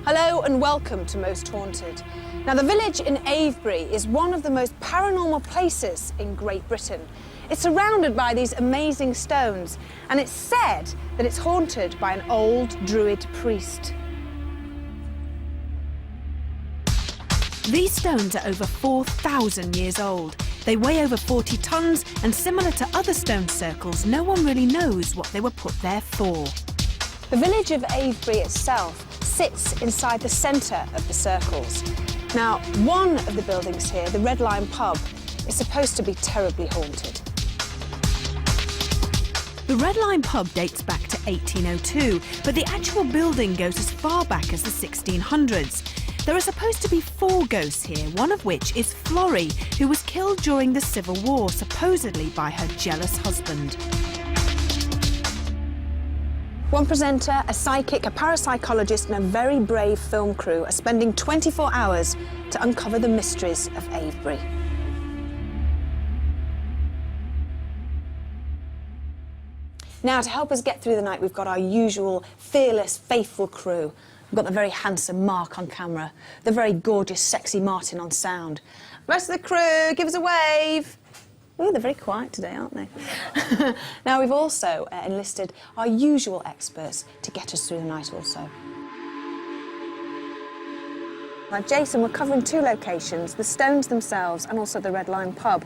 Hello and welcome to Most Haunted. Now, the village in Avebury is one of the most paranormal places in Great Britain. It's surrounded by these amazing stones, and it's said that it's haunted by an old druid priest. These stones are over 4,000 years old. They weigh over 40 tonnes, and similar to other stone circles, no one really knows what they were put there for. The village of Avebury itself sits inside the centre of the circles. Now, one of the buildings here, the Red Lion pub, is supposed to be terribly haunted. The Red Lion pub dates back to 1802, but the actual building goes as far back as the 1600s. There are supposed to be 4 ghosts here, one of which is Florrie, who was killed during the Civil War, supposedly by her jealous husband. One presenter, a psychic, a parapsychologist and a very brave film crew are spending 24 hours to uncover the mysteries of Avebury. Now, to help us get through the night, we've got our usual fearless, faithful crew. We've got the very handsome Mark on camera, the very gorgeous, sexy Martin on sound. The rest of the crew, give us a wave. Oh, they're very quiet today, aren't they? Now, we've also enlisted our usual experts to get us through the night also. Now, Jason, we're covering 2 locations, the stones themselves and also the Red Lion pub.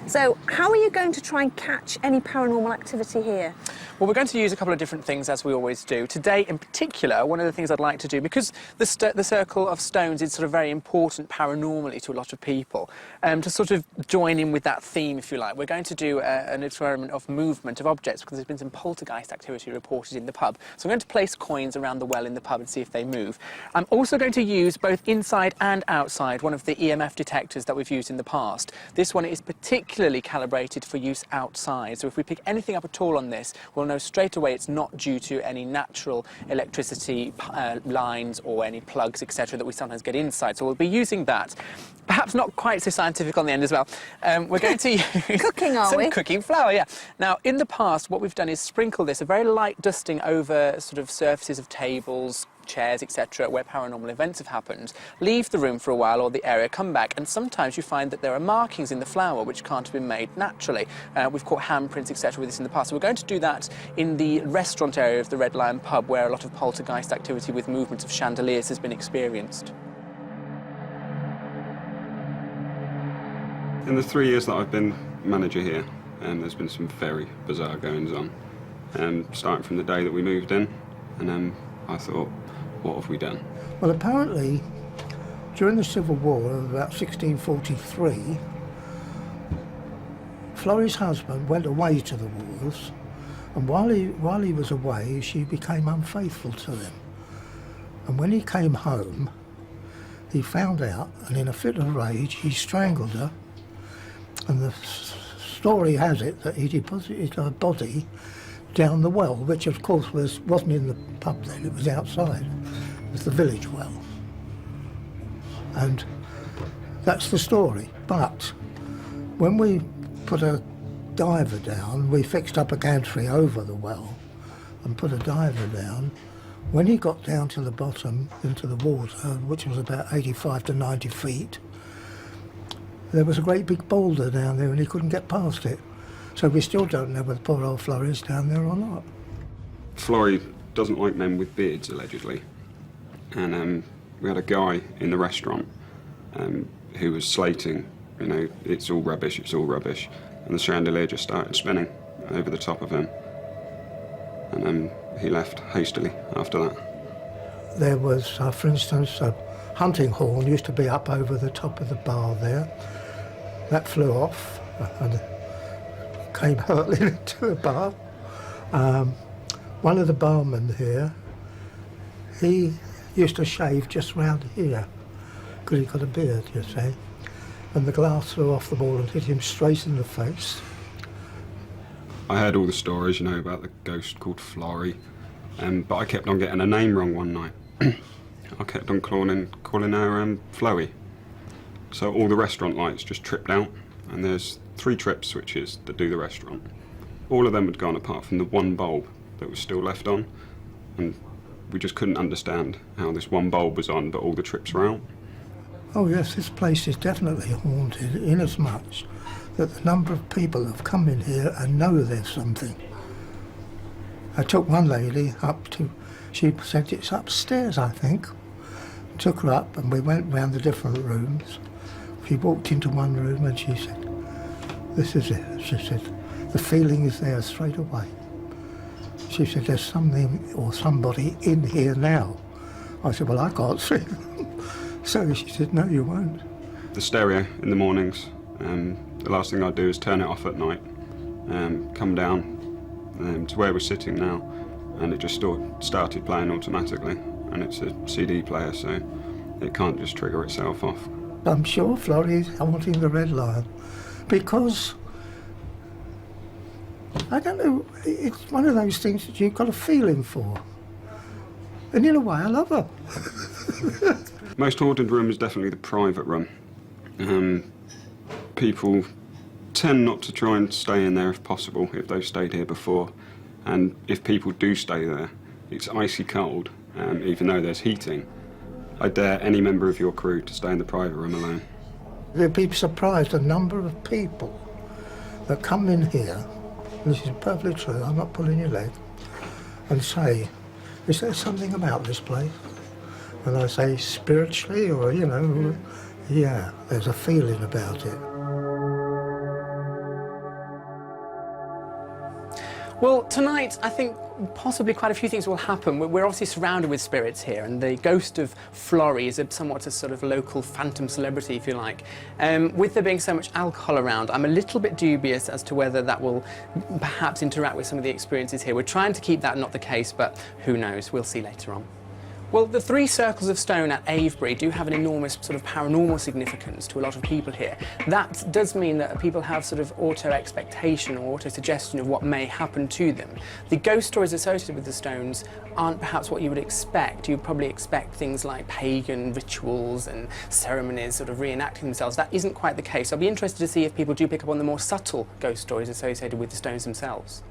So, how are you going to try and catch any paranormal activity here? Well, we're going to use a couple of different things, as we always do. Today, in particular, one of the things I'd like to do, because the circle of stones is sort of very important paranormally to a lot of people, to sort of join in with that theme, if you like, we're going to do an experiment of movement of objects, because there's been some poltergeist activity reported in the pub. So I'm going to place coins around the well in the pub and see if they move. I'm also going to use, both inside and outside, one of the EMF detectors that we've used in the past. This one is particularly calibrated for use outside, so if we pick anything up at all on this, we'll know straight away it's not due to any natural electricity lines or any plugs, etc., that we sometimes get inside. So we'll be using that. Perhaps not quite so scientific on the end as well. We're going to use Cooking, are we? cooking flour, yeah. Now, in the past, what we've done is sprinkle this, a very light dusting over sort of surfaces of tables, chairs, etc., where paranormal events have happened, leave the room for a while or the area, come back, and sometimes you find that there are markings in the flour which can't have been made naturally. We've caught handprints, etc., with this in the past. So we're going to do that in the restaurant area of the Red Lion pub, where a lot of poltergeist activity with movement of chandeliers has been experienced. In the 3 years that I've been manager here, there's been some very bizarre goings on. Starting from the day that we moved in, and I thought, what have we done? Well, apparently, during the Civil War of about 1643, Florrie's husband went away to the wars, and while he was away, she became unfaithful to him. And when he came home, he found out, and in a fit of rage, he strangled her. And the story has it that he deposited her body down the well, which of course wasn't in the pub then, it was outside. It was the village well. And that's the story. But when we put a diver down, we fixed up a gantry over the well and put a diver down. When he got down to the bottom into the water, which was about 85 to 90 feet, there was a great big boulder down there and he couldn't get past it. So we still don't know whether poor old Florrie is down there or not. Florrie doesn't like men with beards, allegedly. And we had a guy in the restaurant who was slating, you know, it's all rubbish, it's all rubbish. And the chandelier just started spinning over the top of him. And he left hastily after that. There was, for instance, a hunting horn used to be up over the top of the bar there. That flew off and came hurtling into the bar. One of the barmen here, he used to shave just round here because he got a beard, you see. And the glass flew off the wall and hit him straight in the face. I heard all the stories, you know, about the ghost called Florrie, but I kept on getting her name wrong one night. I kept on calling her Floey. So all the restaurant lights just tripped out, and there's 3 trip switches that do the restaurant. All of them had gone apart from the one bulb that was still left on, and we just couldn't understand how this one bulb was on, but all the trips were out. Oh yes, this place is definitely haunted, inasmuch that the number of people have come in here and know there's something. I took one lady up to, she said it's upstairs, I think. Took her up and we went round the different rooms. She walked into one room and she said, "This is it." She said, "The feeling is there straight away." She said, "There's something or somebody in here now." I said, "Well, I can't see them." So she said, "No, you won't." The stereo in the mornings, the last thing I do is turn it off at night, come down to where we're sitting now, and it just started playing automatically. And it's a CD player, so it can't just trigger itself off. I'm sure Florrie's haunting the Red Lion because, I don't know, it's one of those things that you've got a feeling for. And in a way, I love her. Most haunted room is definitely the private room. People tend not to try and stay in there if possible, if they've stayed here before. And if people do stay there, it's icy cold, even though there's heating. I dare any member of your crew to stay in the private room alone. You'd be surprised the number of people that come in here, and this is perfectly true, I'm not pulling your leg, and say, "Is there something about this place?" And I say, spiritually, or, you know, yeah, there's a feeling about it. Well, tonight, I think possibly quite a few things will happen. We're obviously surrounded with spirits here, and the ghost of Florrie is somewhat a sort of local phantom celebrity, if you like. With there being so much alcohol around, I'm a little bit dubious as to whether that will perhaps interact with some of the experiences here. We're trying to keep that not the case, but who knows? We'll see later on. Well, the 3 circles of stone at Avebury do have an enormous sort of paranormal significance to a lot of people here. That does mean that people have sort of auto-expectation or auto-suggestion of what may happen to them. The ghost stories associated with the stones aren't perhaps what you would expect. You'd probably expect things like pagan rituals and ceremonies sort of reenacting themselves. That isn't quite the case. I'll be interested to see if people do pick up on the more subtle ghost stories associated with the stones themselves.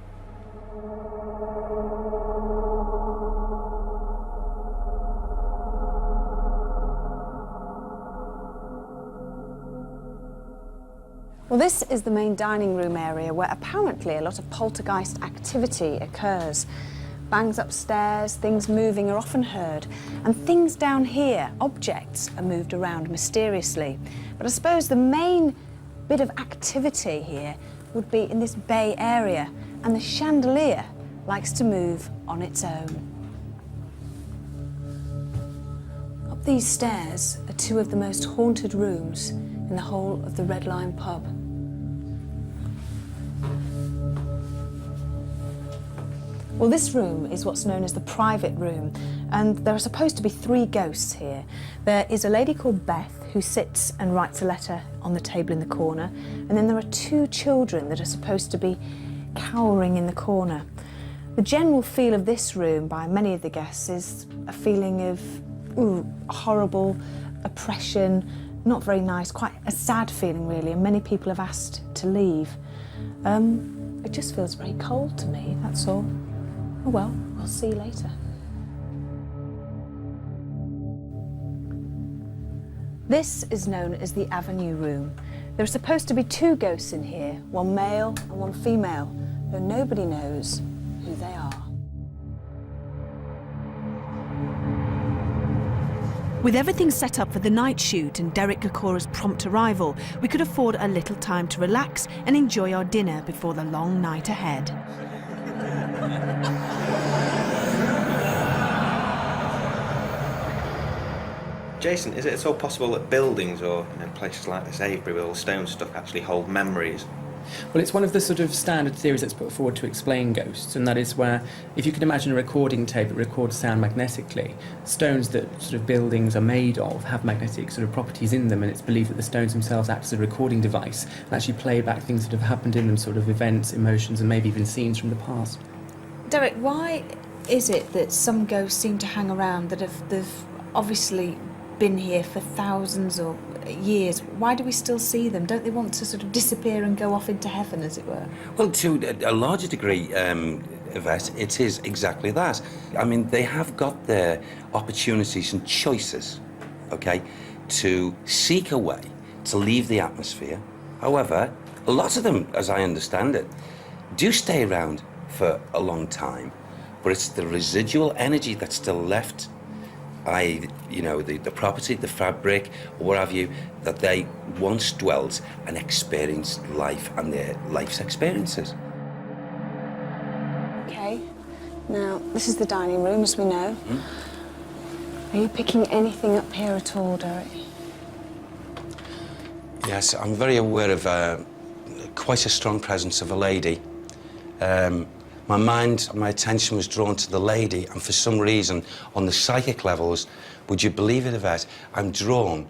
Well, this is the main dining room area where apparently a lot of poltergeist activity occurs. Bangs upstairs, things moving are often heard, and things down here, objects, are moved around mysteriously. But I suppose the main bit of activity here would be in this bay area, and the chandelier likes to move on its own. Up these stairs are 2 of the most haunted rooms in the whole of the Red Lion pub. Well, this room is what's known as the private room, and there are supposed to be 3 ghosts here. There is a lady called Beth who sits and writes a letter on the table in the corner, and then there are 2 children that are supposed to be cowering in the corner. The general feel of this room by many of the guests is a feeling of horrible oppression, not very nice, quite a sad feeling really, and many people have asked to leave. It just feels very cold to me, that's all. Oh well, I'll see you later. This is known as the Avenue Room. There are supposed to be 2 ghosts in here, one male and one female, though nobody knows who they are. With everything set up for the night shoot and Derek Gacora's prompt arrival, we could afford a little time to relax and enjoy our dinner before the long night ahead. Jason, is it at all possible that buildings or places like this Avebury with all stone stuff actually hold memories? Well, it's one of the sort of standard theories that's put forward to explain ghosts, and that is where, if you could imagine a recording tape that records sound magnetically, stones that sort of buildings are made of have magnetic sort of properties in them, and it's believed that the stones themselves act as a recording device and actually play back things that have happened in them, sort of events, emotions, and maybe even scenes from the past. Derek, why is it that some ghosts seem to hang around that they've obviously been here for thousands or years? Why do we still see them? Don't they want to sort of disappear and go off into heaven, as it were? Well, to a larger degree, Yvette, it is exactly that. I mean, they have got their opportunities and choices, okay, to seek a way to leave the atmosphere. However, a lot of them, as I understand it, do stay around for a long time, but it's the residual energy that's still left, i.e., you know, the property, the fabric, or what have you, that they once dwelt and experienced life and their life's experiences. Okay, now this is the dining room, as we know. Are you picking anything up here at all, Derek? Yes, I'm very aware of quite a strong presence of a lady. My mind, my attention was drawn to the lady, and for some reason, on the psychic levels, would you believe it, Yvette, I'm drawn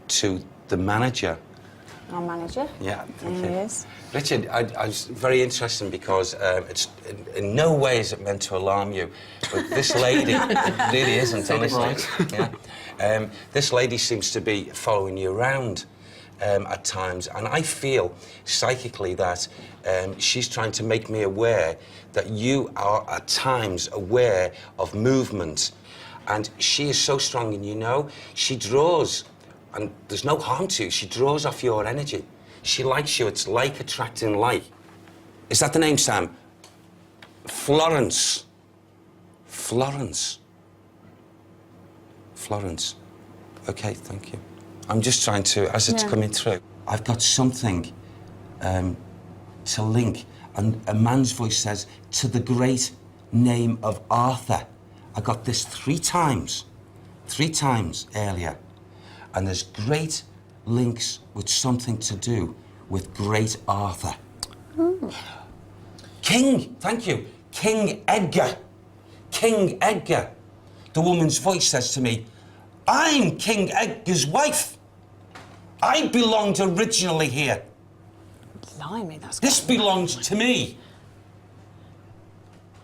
to the manager. Our manager? Yeah, thank There you. he is. Richard, I was very interesting because it's in no way is it meant to alarm you, but this lady, it really isn't, honestly. Yeah. This lady seems to be following you around at times, and I feel psychically that she's trying to make me aware that you are at times aware of movement, and she is so strong, and you know, she draws, and there's no harm to you, she draws off your energy. She likes you, it's like attracting like. Is that the name, Sam? Florence. Florence. Florence. Okay, thank you. I'm just trying to, as it's coming through, I've got something to link, and a man's voice says, to the great name of Arthur. I got this 3 times earlier, and there's great links with something to do with great Arthur. King, thank you, King Edgar. King Edgar. The woman's voice says to me, I'm King Edgar's wife. I belonged originally here. Blimey, that's This belongs to me.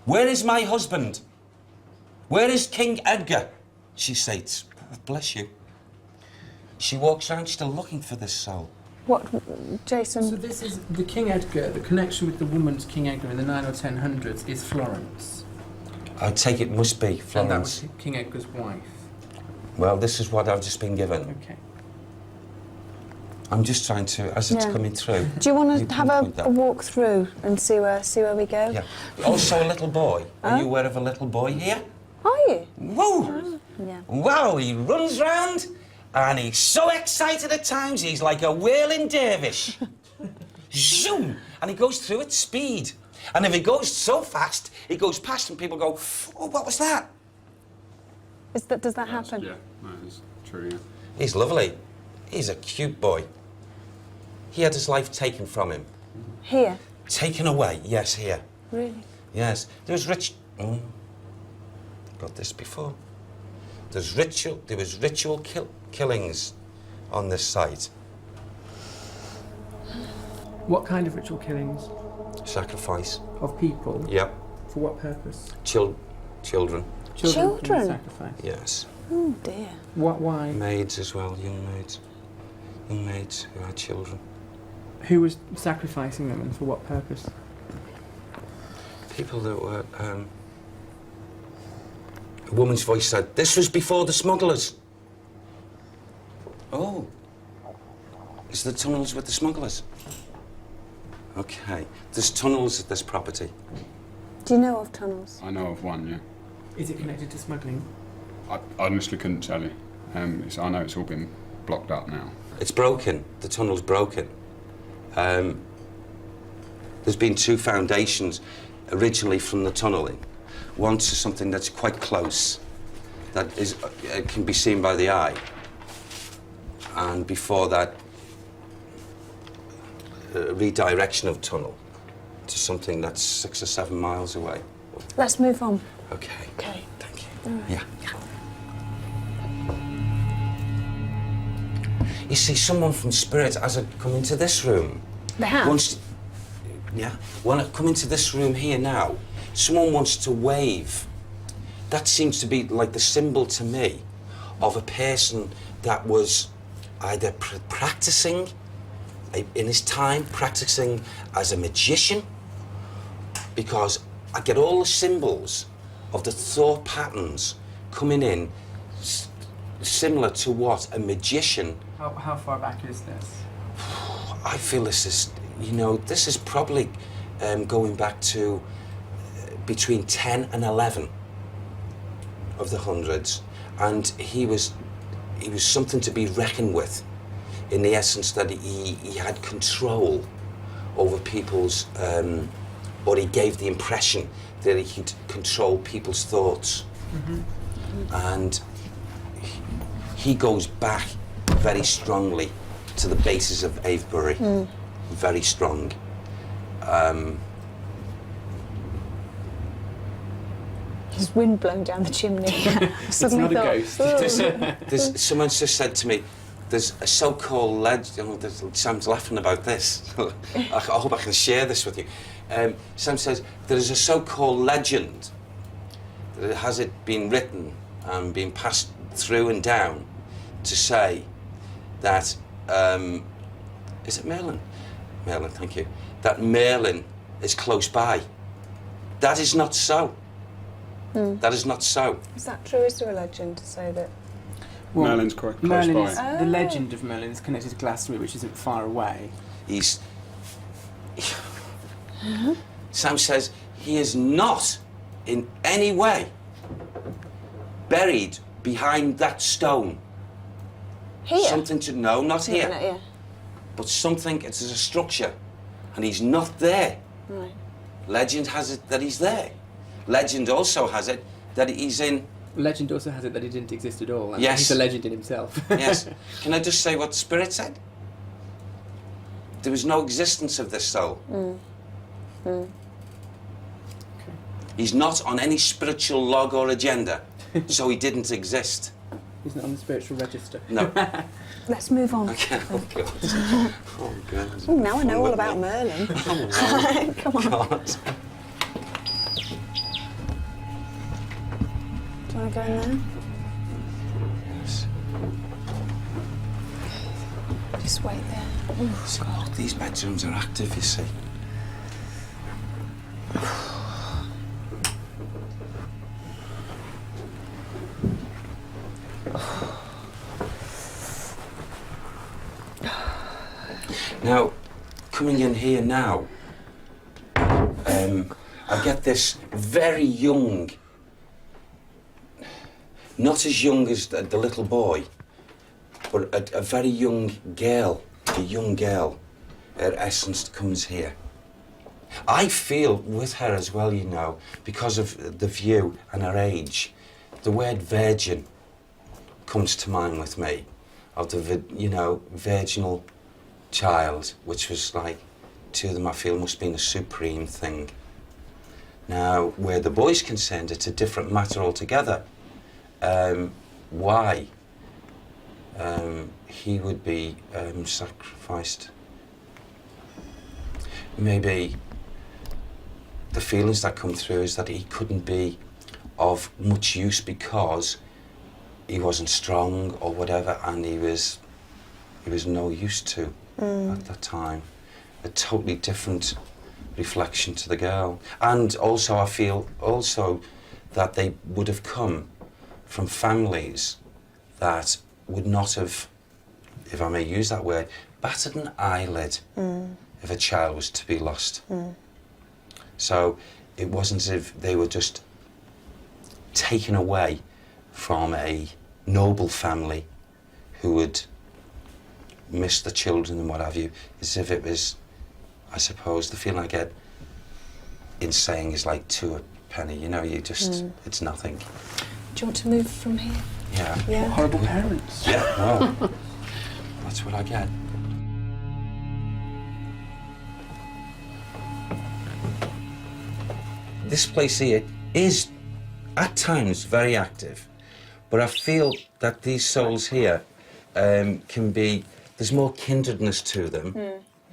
Where is my husband? Where is King Edgar? She says, bless you. She walks around still looking for this soul. What, Jason? So this is the King Edgar, the connection with the woman's King Edgar in the 9 or 1000s is Florence. I take it must be Florence. And that was King Edgar's wife. Well, this is what I've just been given. Okay. I'm just trying to, as it's coming through. Do you want to can have point a that. walk through and see where we go? Yeah. Also, a little boy. Are you aware of a little boy here? Are you? Whoa! Yeah. Wow, he runs round and he's so excited at times, he's like a whirling dervish. Zoom! And he goes through at speed. And if he goes so fast, he goes past and people go, oh, what was that? Does that happen? Yeah, that is true, yeah. He's lovely. He's a cute boy. He had his life taken from him. Here? Taken away, yes, here. Really? Yes. There was got this before. There was ritual killings on this site. What kind of ritual killings? Sacrifice. Of people? Yep. For what purpose? Children. Children? Children? Sacrifice. Yes. Oh, dear. Why? Maids as well, young maids. Young maids who had children. Who was sacrificing them and for what purpose? People that were, a woman's voice said, this was before the smugglers. Oh. Is the tunnels with the smugglers? Okay. There's tunnels at this property. Do you know of tunnels? I know of one, yeah. Is it connected to smuggling? I honestly couldn't tell you. I know it's all been blocked up now. It's broken. The tunnel's broken. There's been 2 foundations originally from the tunnelling. One to something that's quite close, that is can be seen by the eye. And before that, a redirection of tunnel to something that's 6 or 7 miles away. Let's move on. Okay. Okay. Thank you. Yeah. You see, someone from Spirit has come into this room. They have? When I come into this room here now, someone wants to wave. That seems to be like the symbol to me of a person that was either practicing in his time, practicing as a magician, because I get all the symbols of the thought patterns coming in, similar to what a magician. How far back is this? I feel this is, you know, this is probably going back to between 10 and 11 of the hundreds, and he was something to be reckoned with, in the essence that he had control over people's, or he gave the impression that he could control people's thoughts. And he goes back very strongly to the basis of Avebury, very strong. There's wind blowing down the chimney. It's not a ghost. Someone just said to me, there's a so-called legend, Sam's laughing about this. I hope I can share this with you. Sam says, there's a so-called legend, that has it been written and been passed through and down to say that, is it Merlin? Merlin, thank you. That Merlin is close by. That is not so. That is not so. Is that true? Is there a legend to say that? Well, Merlin's quite close Merlin by. is, the legend of Merlin is connected to Glastonbury, which isn't far away. He's... Sam says he is not in any way buried behind that stone. Here? Something to... No, not here. Yeah. But something, it's a structure, and he's not there. Right. Legend has it that he's there. Legend also has it that he's in... Legend also has it that he didn't exist at all. And Yes. He's a legend in himself. Yes. Can I just say what Spirit said? There was no existence of this soul. He's not on any spiritual log or agenda, so he didn't exist. He's not on the spiritual register. No. Let's move on. Okay. Oh, God. Oh, God. Ooh, now I know all about Merlin. Come on. God. Do you want to go in there? Yes. Just wait there. Oh, So these bedrooms are active, you see. Now, coming in here now, I get this very young, not as young as the little boy, but a very young girl, her essence comes here. I feel with her as well, you know, because of the view and her age, the word virgin comes to mind with me, of the, you know, virginal child, which was like, to them I feel must have been a supreme thing. Now, where the boy's concerned, it's a different matter altogether. Why he would be sacrificed. Maybe the feelings that come through is that he couldn't be of much use because he wasn't strong or whatever, and he was no use to at that time. A totally different reflection to the girl. And also I feel also that they would have come from families that would not have, if I may use that word, batted an eyelid if a child was to be lost. So it wasn't as if they were just taken away from a noble family who would miss the children and what have you, as if it was, I suppose, the feeling I get in saying is like to a penny, you know, you just, it's nothing. Do you want to move from here? Yeah. Yeah. Horrible parents. Yeah, well, that's what I get. This place here is, at times, very active, but I feel that these souls here can be, there's more kindredness to them.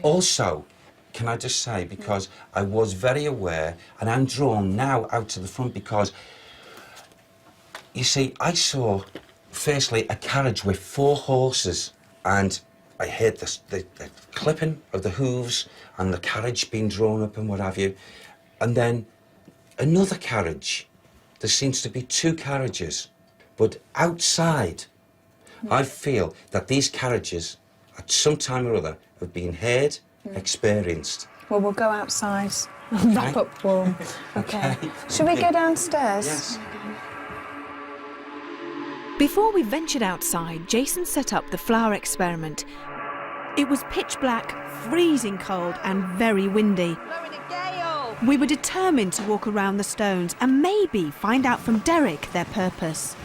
Also, can I just say, because I was very aware, and I'm drawn now out to the front because, you see, I saw, firstly, a carriage with 4 horses, and I heard the clipping of the hooves and the carriage being drawn up and what have you, and then another carriage. There seems to be 2 carriages. But outside, I feel that these carriages, at some time or other, have been heard, experienced. Well, we'll go outside and wrap up warm. Okay. Should we go downstairs? Yes. Before we ventured outside, Jason set up the flower experiment. It was pitch black, freezing cold and very windy. Blowing a gale. We were determined to walk around the stones and maybe find out from Derek their purpose.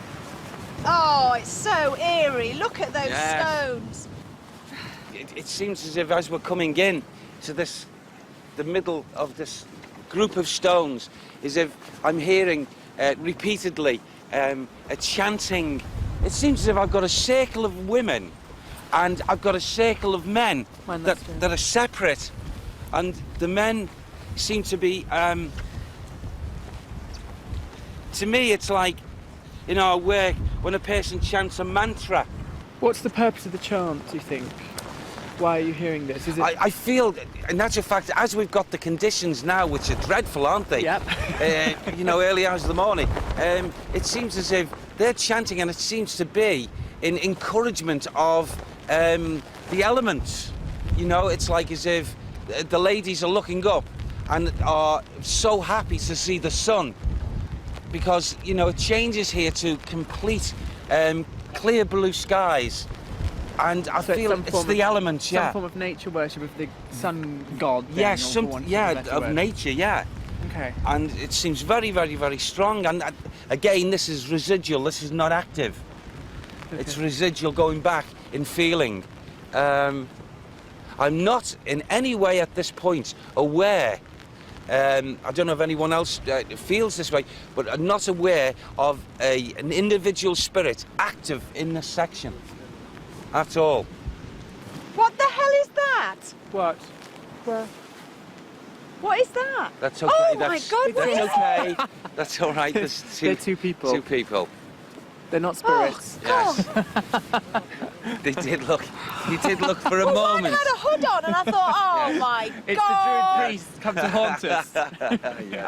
Oh, it's so eerie. Look at those Yes. stones. It seems as if as we're coming in to the middle of this group of stones, as if I'm hearing repeatedly a chanting. It seems as if I've got a circle of women and I've got a circle of men that are separate, and the men seem to be, to me it's like, you know, where when a person chants a mantra. What's the purpose of the chant, do you think? Why are you hearing this? Is it... I feel, in actual fact, as we've got the conditions now, which are dreadful, aren't they? Yep. You know, early hours of the morning, it seems as if they're chanting, and it seems to be in encouragement of the elements. You know, it's like as if the ladies are looking up and are so happy to see the sun, because, you know, it changes here to complete clear blue skies. And I So feel it's the elements, yeah. Some form of nature worship of the sun god. then, Yes, or some, for want of a yeah, better of word. nature, yeah. Okay. And it seems very, very, very strong. And again, this is residual. This is not active. It's residual, going back in feeling. I'm not in any way at this point aware. I don't know if anyone else feels this way, but I'm not aware of an individual spirit active in this section at all. What the hell is that? What? What is that? That's okay. Oh that's, my God, what that's is okay. That's all right. There's They're 2 people. 2 people. They're not spirits. Yes. They did look. You did look for a Well, moment. one had a hood on, and I thought, oh my It's God. the druid priests come to haunt us.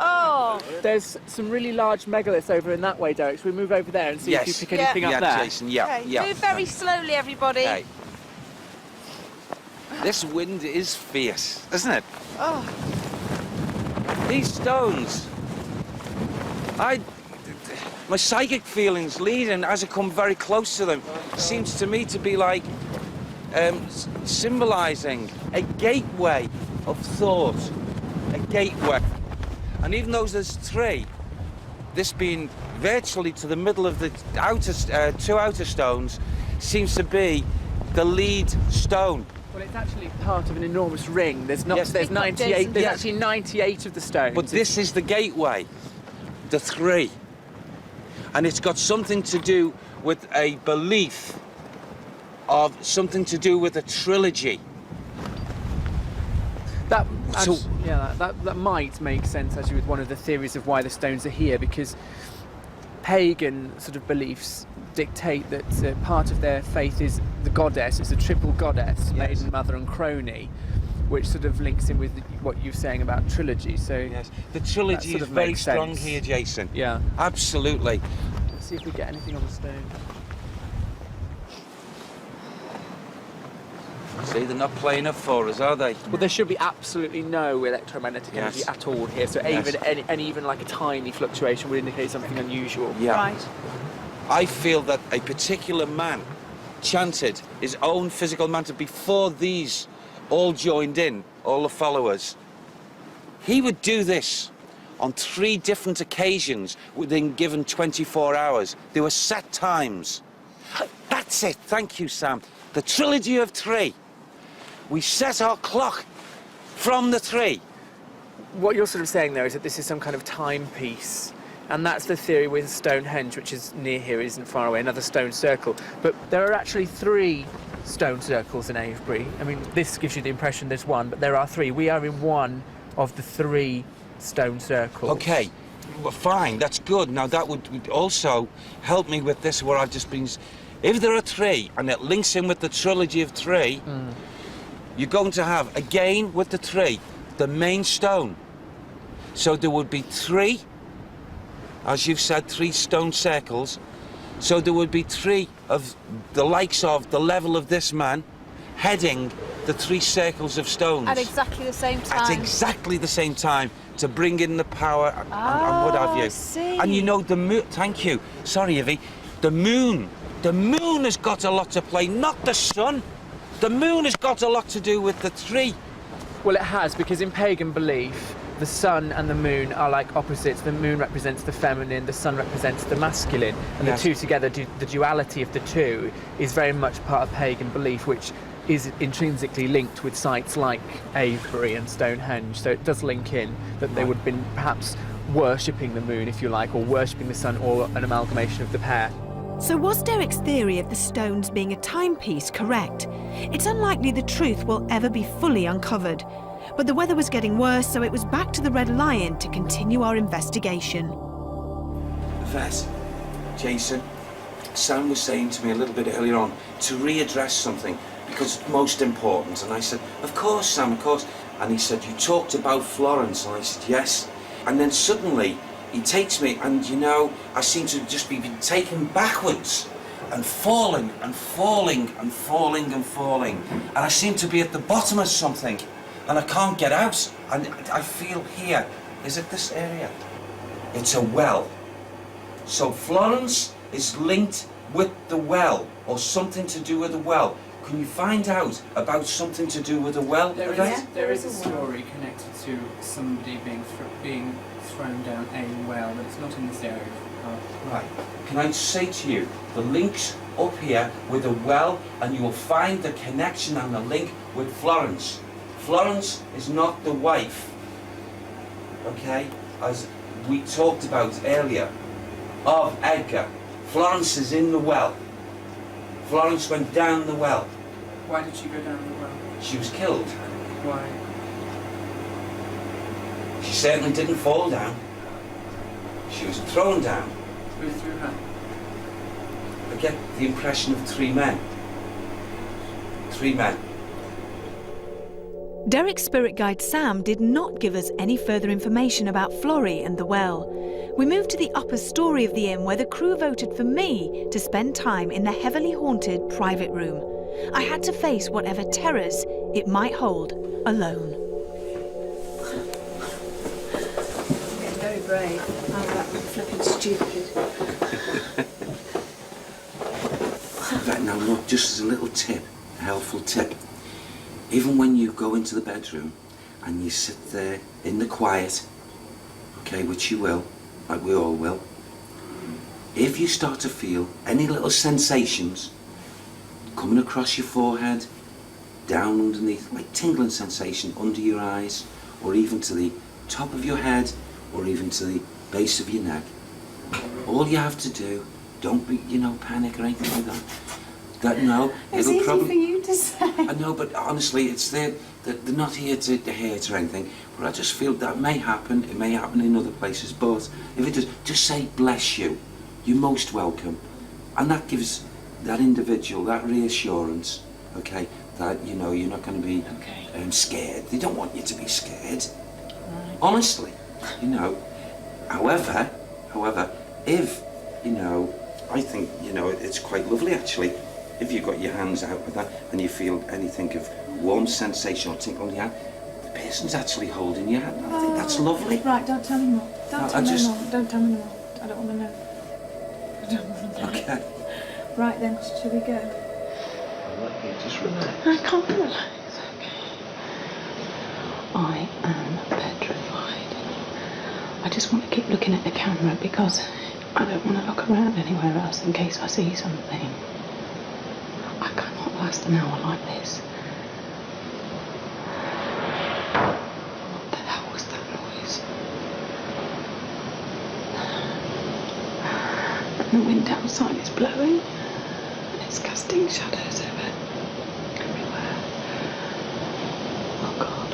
Oh. There's some really large megaliths over in that way, Derek. Should we move over there and see Yes. if you pick anything yeah, up there? Jason. Yeah. Okay, Yeah. move very slowly, everybody. Okay. This wind is fierce, isn't it? Oh. These stones. My psychic feelings leading as I come very close to them seems to me to be like symbolising a gateway of thought, a gateway. And even though there's 3, this being virtually to the middle of the outer 2 outer stones, seems to be the lead stone. Well, it's actually part of an enormous ring. There's not. Yes. There's 98. There's Yes. actually 98 of the stones. But this is the gateway, the 3. And it's got something to do with a belief of something to do with a trilogy. That, So- yeah, that might make sense actually with one of the theories of why the stones are here, because pagan sort of beliefs dictate that part of their faith is the goddess. It's a triple goddess, Yes. maiden, mother, and crony, which sort of links in with what you're saying about trilogy. So Yes, the trilogy sort is of very makes strong sense. here, Jason. yeah, Absolutely. let's see if we get anything on the stone. See, they're not playing up for us, are they? Well, there should be absolutely no electromagnetic energy Yes. at all here. So Yes. even like a tiny fluctuation would indicate something unusual. Yeah. Right. I feel that a particular man chanted his own physical mantra before these all joined in, all the followers. He would do this on 3 different occasions within given 24 hours. There were set times. That's it. Thank you, Sam. The trilogy of 3. We set our clock from the 3. What you're sort of saying there is that this is some kind of timepiece. And that's the theory with Stonehenge, which is near here, isn't far away, another stone circle. But there are actually 3 stone circles in Avebury. I mean, this gives you the impression there's 1, but there are 3. We are in one of the 3 stone circles. Okay, well, fine, that's good. Now that would also help me with this where I've just been... If there are 3, and it links in with the trilogy of 3, you're going to have, again with the 3, the main stone. So there would be 3 as you've said, 3 stone circles. So there would be 3 of the likes of the level of this man heading the 3 circles of stones. At exactly the same time. At exactly the same time to bring in the power and what have you. I see. And you know the moon. Thank you. Sorry, Ivy. The moon. The moon has got a lot to play, not the sun. The moon has got a lot to do with the 3. Well, it has, because in pagan belief, the sun and the moon are like opposites. The moon represents the feminine, the sun represents the masculine, and Yes. the two together, the duality of the two, is very much part of pagan belief, which is intrinsically linked with sites like Avebury and Stonehenge. So it does link in that they would have been perhaps worshipping the moon, if you like, or worshipping the sun, or an amalgamation of the pair. So was Derek's theory of the stones being a timepiece correct? It's unlikely the truth will ever be fully uncovered. But the weather was getting worse, so it was back to the Red Lion to continue our investigation. Vet, Jason, Sam was saying to me a little bit earlier on to readdress something because it's most important. And I said, of course, Sam, of course. And he said, you talked about Florence. And I said, yes. And then suddenly he takes me and, you know, I seem to just be taken backwards and falling and falling and falling and falling. And I seem to be at the bottom of something and I can't get out. And I feel here, is it this area? It's a well. So Florence is linked with the well, or something to do with the well. Can you find out about something to do with the well? There is a story connected to somebody being thrown down a well, but it's not in this area. Right. Can I say to you, the link's up here with a well, and you will find the connection and the link with Florence. Florence is not the wife, okay, as we talked about earlier, of Edgar. Florence is in the well. Florence went down the well. Why did she go down the well? She was killed. Why? She certainly didn't fall down. She was thrown down. Who threw her? I get the impression of 3 men. 3 men. Derek's spirit guide Sam did not give us any further information about Florrie and the well. We moved to the upper story of the inn where the crew voted for me to spend time in the heavily haunted private room. I had to face whatever terrors it might hold alone. It's very brave. Oh, that was flipping stupid. Right, now look, just as a little tip, a helpful tip. Even when you go into the bedroom and you sit there in the quiet, okay, which you will, like we all will, if you start to feel any little sensations coming across your forehead, down underneath, like tingling sensation under your eyes, or even to the top of your head, or even to the base of your neck, all you have to do, don't be, panic or anything like that. No, It's it'll easy probably... for you to say. I know, but honestly, it's they're not here to hurt or anything. But I just feel that may happen. It may happen in other places. But if it does, just say bless you. You're most welcome, and that gives that individual that reassurance. Okay, that you're not going to be scared. They don't want you to be scared. Right. Honestly, However, if I think it's quite lovely actually. If you've got your hands out with that and you feel anything of warm sensation or tinkle in your hand, the person's actually holding your hand. I think that's lovely. Right, don't tell me more. Don't tell me more. Don't tell me more. I don't want to know. I don't want to know. Okay. Right then, shall we go? Let me just relax. I can't relax. Okay. I am petrified. I just want to keep looking at the camera because I don't want to look around anywhere else in case I see something. I cannot last an hour like this. What the hell was that noise? And the wind outside is blowing and it's casting shadows everywhere. Oh God.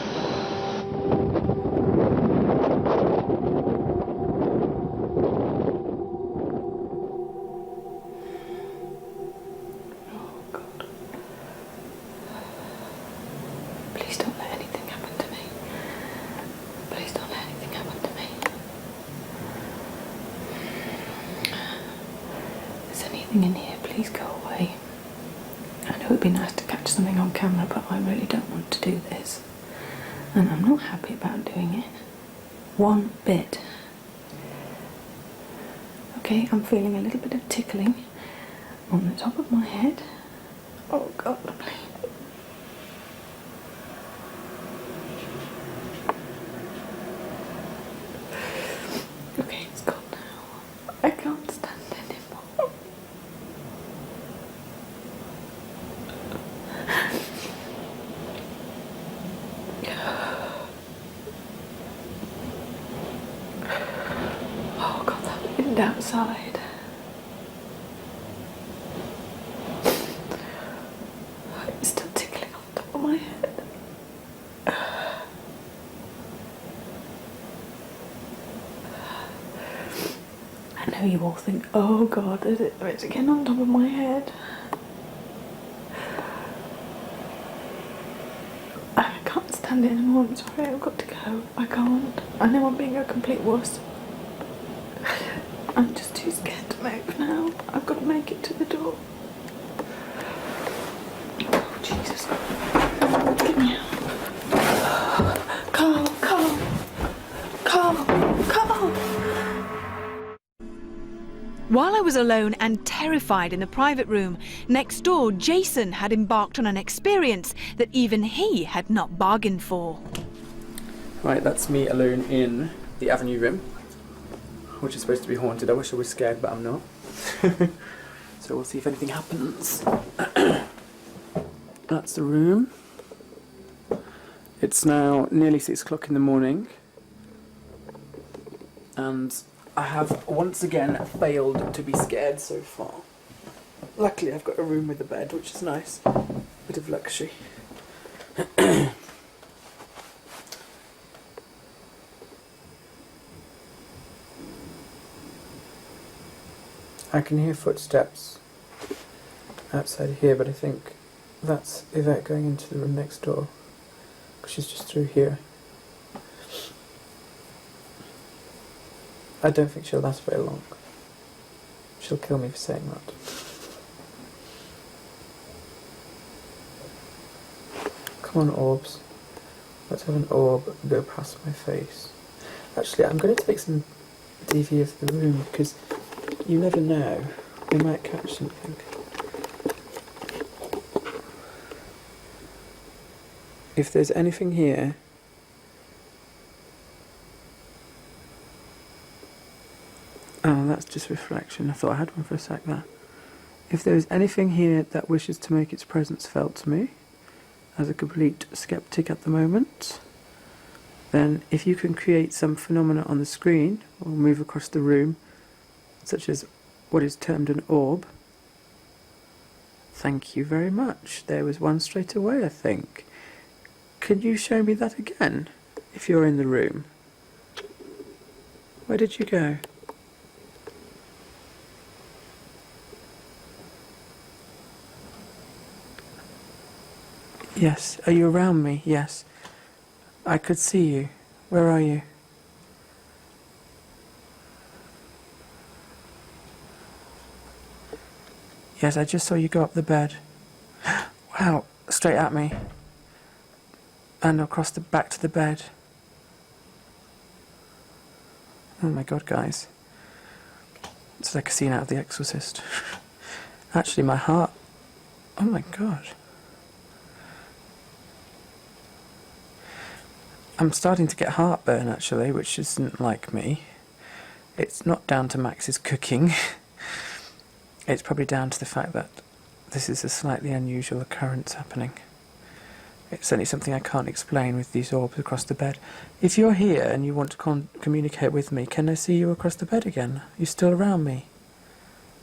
Please don't let anything happen to me. Please don't let anything happen to me. anything in here, please go away. I know it'd be nice to catch something on camera, but I really don't want to do this. And I'm not happy about doing it. One bit. Okay, I'm feeling a little bit of tickling on the top of my head. Oh God, please. Okay, it's gone now. I can't stand anymore. Oh God, that wind outside. It's still tickling on the top of my head. I know you all think, oh God, it's again on top of my head. I can't stand it anymore, I'm sorry, I've got to go. I can't. I know I'm being a complete wuss. I'm just too scared to move now. I've got to make it to the door. Oh, Jesus. Get me out. Carl, Carl. Carl, Carl. While I was alone and terrified in the private room, next door Jason had embarked on an experience that even he had not bargained for. Right, that's me alone in the Avenue room, which is supposed to be haunted. I wish I was scared, but I'm not. So we'll see if anything happens. That's the room. It's now nearly 6 o'clock in the morning, and I have once again failed to be scared so far. Luckily I've got a room with a bed, which is nice. Bit of luxury. I can hear footsteps outside here, but I think that's Yvette going into the room next door, because she's just through here. I don't think she'll last very long. She'll kill me for saying that. Come on, orbs. Let's have an orb go past my face. Actually, I'm going to take some DV of the room, because you never know. We might catch something. If there's anything here... Oh, that's just reflection. I thought I had one for a sec there. If there is anything here that wishes to make its presence felt to me, as a complete skeptic at the moment, then if you can create some phenomena on the screen or move across the room, such as what is termed an orb, thank you very much. There was one straight away, I think. Could you show me that again, if you're in the room? Where did you go? Yes. Are you around me? Yes. I could see you. Where are you? Yes, I just saw you go up the bed. Wow. Straight at me. And across the back to the bed. Oh my God, guys. It's like a scene out of The Exorcist. Actually, my heart... Oh my God. I'm starting to get heartburn, actually, which isn't like me. It's not down to Max's cooking. It's probably down to the fact that this is a slightly unusual occurrence happening. It's certainly something I can't explain with these orbs across the bed. If you're here and you want to communicate with me, can I see you across the bed again? Are you still around me?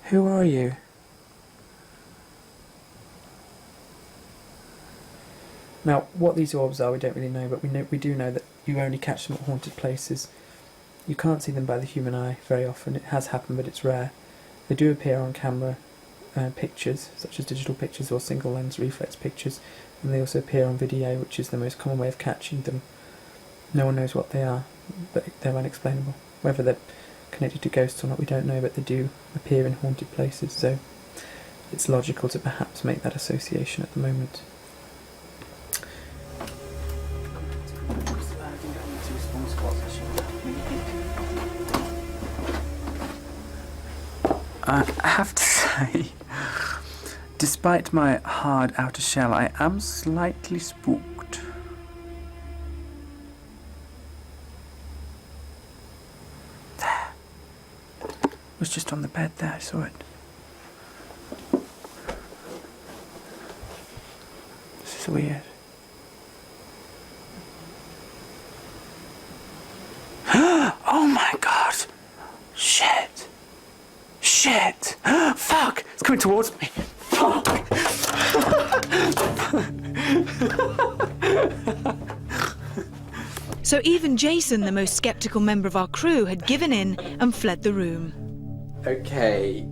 Who are you? Now, what these orbs are, we don't really know, but we do know that you only catch them at haunted places. You can't see them by the human eye very often. It has happened, but it's rare. They do appear on camera pictures, such as digital pictures or single lens reflex pictures, and they also appear on video, which is the most common way of catching them. No one knows what they are, but they're unexplainable. Whether they're connected to ghosts or not, we don't know, but they do appear in haunted places, so it's logical to perhaps make that association at the moment. I have to say, despite my hard outer shell, I am slightly spooked. There. It was just on the bed there, I saw it. This is weird. Oh my god! Shit! Shit! Fuck! It's coming towards me! Fuck! So even Jason, the most sceptical member of our crew, had given in and fled the room. Okay.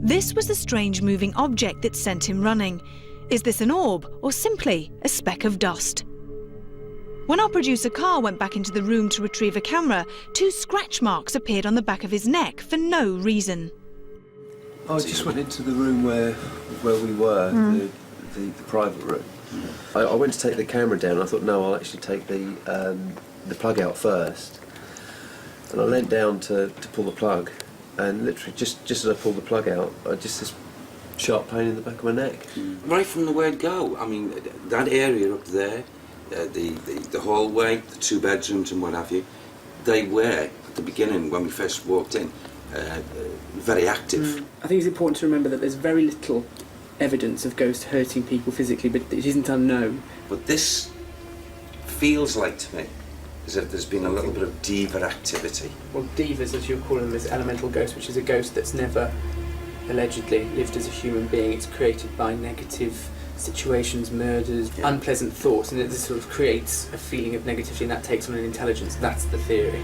This was the strange moving object that sent him running. Is this an orb or simply a speck of dust? When our producer Carl went back into the room to retrieve a camera, 2 scratch marks appeared on the back of his neck for no reason. I just went into the room where we were, the private room. I went to take the camera down. I thought, no, I'll actually take the plug out first. And I leant down to pull the plug, and literally just as I pulled the plug out, I just this sharp pain in the back of my neck. Right from the word go, I mean, that area up there, the hallway, the 2 bedrooms and what have you, they were, at the beginning, when we first walked in, very active. I think it's important to remember that there's very little evidence of ghosts hurting people physically, but it isn't unknown. But this feels like to me as if there's been a little bit of diva activity. Well, divas, as you call them, is elemental ghost, which is a ghost that's never allegedly lived as a human being. It's created by negative situations, murders, unpleasant thoughts, and it just sort of creates a feeling of negativity, and that takes on an intelligence. That's the theory.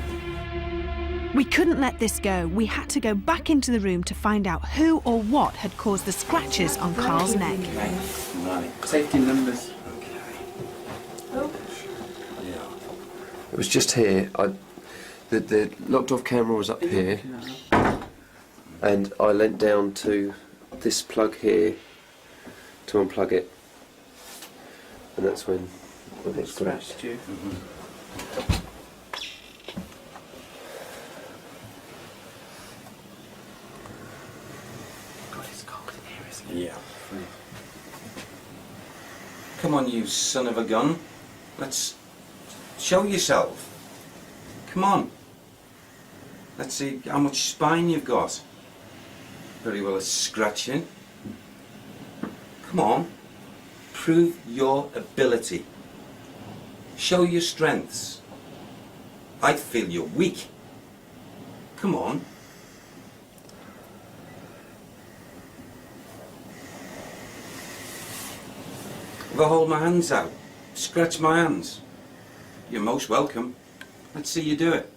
We couldn't let this go. We had to go back into the room to find out who or what had caused the scratches on Carl's neck. Right. Safety in numbers. It was just here. The locked off camera was up here, and I leant down to this plug here to unplug it, and that's when it scratched. You. God, it's cold in here, isn't it? Yeah. Come on, you son of a gun. Let's show yourself. Come on. Let's see how much spine you've got. Very well, it's scratching. Come on. Prove your ability. Show your strengths. I feel you're weak. Come on. If I hold my hands out, scratch my hands. You're most welcome. Let's see you do it.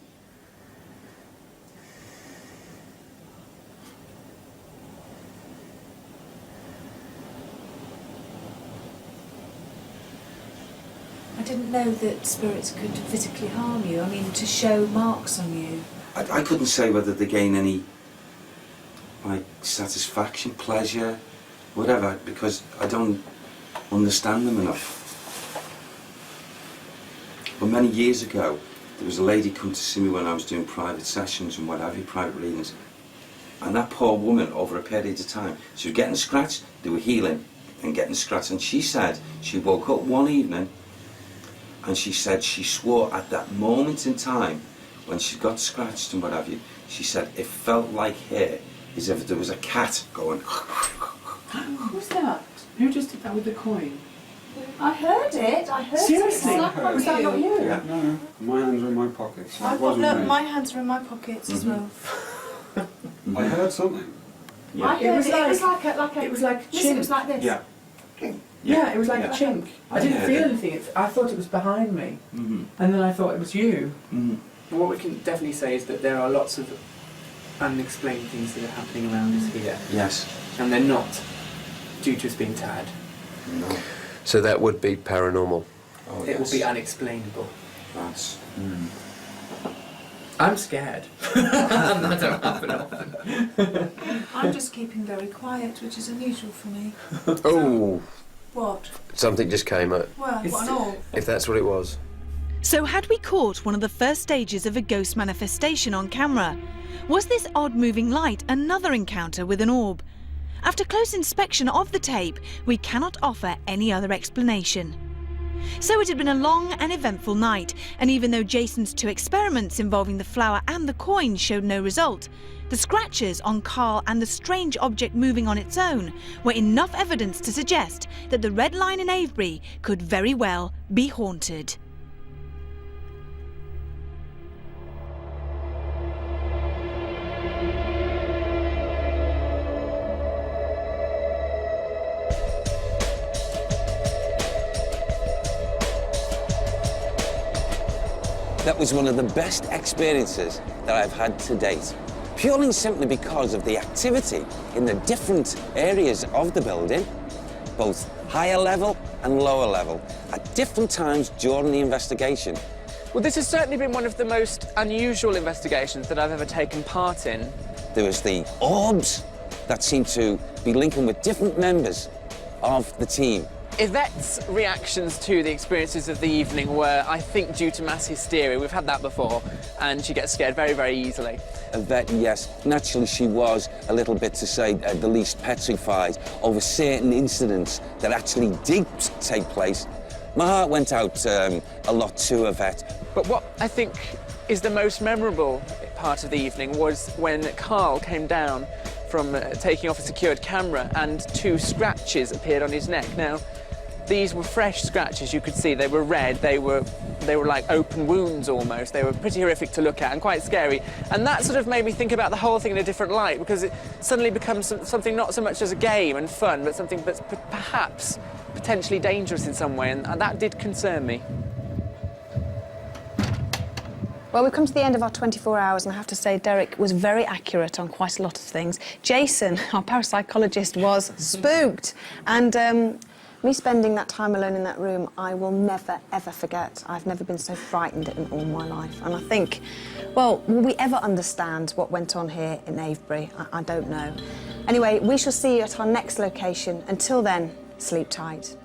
I didn't know that spirits could physically harm you. I mean, to show marks on you. I couldn't say whether they gain any, like, satisfaction, pleasure, whatever, because I don't understand them enough. But many years ago, there was a lady come to see me when I was doing private sessions and what have you, private readings. And that poor woman, over a period of time, she was getting scratched, they were healing and getting scratched. And she said she woke up one evening and she said she swore at that moment in time when she got scratched and what have you, she said it felt like her as if there was a cat going. Who's that? Who just did that with the coin? I heard it. I heard Seriously? it. Was that not you? Yeah. No, my hands are in my pockets. I've got, look, my hands are in my pockets as well. I heard something. I heard it. It was like a. It was like a Listen, chink. it was like this. Yeah. Yeah, it was like a chink. I didn't Yeah, feel it did. anything. I thought it was behind me, Mm-hmm. and then I thought it was you. Mm-hmm. What we can definitely say is that there are lots of unexplained things that are happening around us here, Yes. and they're not due to us being tired. No. So that would be paranormal. Oh, It will be unexplainable. That's. I'm scared. That don't happen often. I'm just keeping very quiet, which is unusual for me. Oh, What? something just came up. Well, what an all. If that's what it was. So had we caught one of the first stages of a ghost manifestation on camera? Was this odd moving light another encounter with an orb? After close inspection of the tape, we cannot offer any other explanation. So it had been a long and eventful night, and even though Jason's 2 experiments involving the flower and the coin showed no result, the scratches on Carl and the strange object moving on its own were enough evidence to suggest that the Red Line in Avebury could very well be haunted. That was one of the best experiences that I've had to date. Purely and simply because of the activity in the different areas of the building, both higher level and lower level, at different times during the investigation. Well, this has certainly been one of the most unusual investigations that I've ever taken part in. There was the orbs that seemed to be linking with different members of the team. Yvette's reactions to the experiences of the evening were, I think, due to mass hysteria. We've had that before, and she gets scared very, very easily. Yvette, yes, naturally she was a little bit, to say the least, petrified over certain incidents that actually did take place. My heart went out a lot to Yvette. But what I think is the most memorable part of the evening was when Carl came down from taking off a secured camera and 2 scratches appeared on his neck. Now, these were fresh scratches, you could see. They were red, they were like open wounds almost. They were pretty horrific to look at and quite scary. And that sort of made me think about the whole thing in a different light, because it suddenly becomes something not so much as a game and fun, but something that's perhaps potentially dangerous in some way, and that did concern me. Well, we've come to the end of our 24 hours, and I have to say Derek was very accurate on quite a lot of things. Jason, our parapsychologist, was spooked. And me spending that time alone in that room, I will never, ever forget. I've never been so frightened in all my life. And I think, well, will we ever understand what went on here in Avebury? I don't know. Anyway, we shall see you at our next location. Until then, sleep tight.